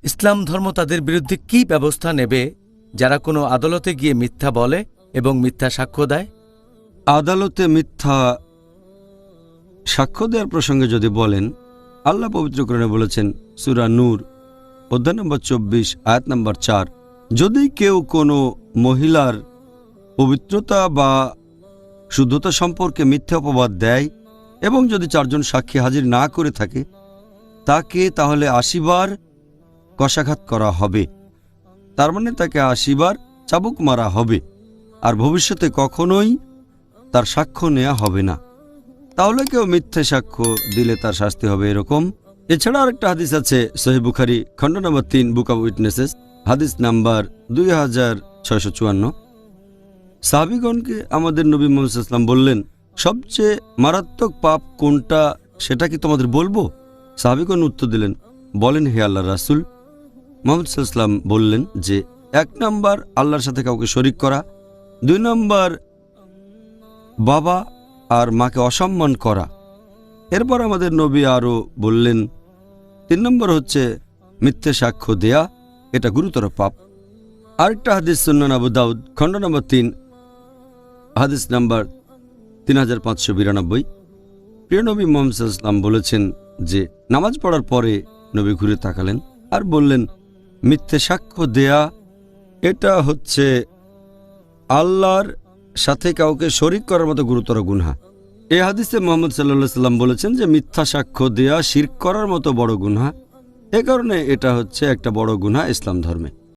ইসলাম ধর্ম তাদের বিরুদ্ধে কি ব্যবস্থা নেবে যারা কোনো আদালতে গিয়ে মিথ্যা বলে এবং মিথ্যা সাক্ষ্য দেয়? আদালতে মিথ্যা সাক্ষ্য দেওয়ার প্রসঙ্গে যদি বলেন, আল্লাহ পবিত্র কোরআনে বলেছেন সূরা নূর অধ্যায় নম্বর 24 আয়াত নম্বর 4, যদি কেউ কোনো মহিলার পবিত্রতা বা শুদ্ধতা সম্পর্কে মিথ্যা অপবাদ দেয় এবং যদি 4 জন সাক্ষী হাজির না করে থাকে, তাকে তাহলে 80 বার কশাঘাত করা হবে। তার মানে তাকে 80 বার চাবুক মারা হবে, আর ভবিষ্যতে কখনোই তার সাক্ষ্য নেওয়া হবে না। তাহলে কেউ মিথ্যে সাক্ষ্য দিলে তার শাস্তি হবে এরকম। এছাড়া আরেকটা হাদিস আছে সহিহ বুখারী খণ্ড নম্বর 3 বুক অব উইটনেসেস, হাদিস নাম্বার 2654। সাহাবীগণকে আমাদের নবী মুহাম্মদ সাল্লাল্লাহু আলাইহি ওয়াসাল্লাম বললেন, সবচেয়ে মারাত্মক পাপ কোনটা সেটা কি তোমাদের বলবো? সাহাবীগণ উত্তর দিলেন, বলেন হে আল্লাহর রাসূল। মুহাম্মদ সাল্লাল্লাহু আলাইহি ওয়াসাল্লাম বললেন যে 1 নম্বর আল্লাহর সাথে কাউকে শরীক করা, 2 নম্বর বাবা আর মাকে অসম্মান করা। এরপর আমাদের নবী আরও বললেন 3 নম্বর হচ্ছে মিথ্যে সাক্ষ্য দেয়া, এটা গুরুতর পাপ। আরেকটা হাদিস সুনান আবু দাউদ খণ্ড নম্বর 3 হাদিস নাম্বার 3592। প্রিয় নবী মুহাম্মদ সাল্লাল্লাহু আলাইহি ওয়াসাল্লাম বলেছেন যে নামাজ পড়ার পরে নবী ঘুরে তাকালেন আর বললেন, মিথ্যে সাক্ষ্য দেয়া এটা হচ্ছে আল্লাহর সাথে কাউকে শরীক করার মতো গুরুতর গুনাহ। এই হাদিসে মুহাম্মদ সাল্লাল্লাহু আলাইহি ওয়াসাল্লাম বলেছেন যে মিথ্যা সাক্ষ্য দেয়া শিরক করার মতো বড় গুনাহ। এ কারণে এটা হচ্ছে একটা বড় গুনাহ ইসলাম ধর্মে।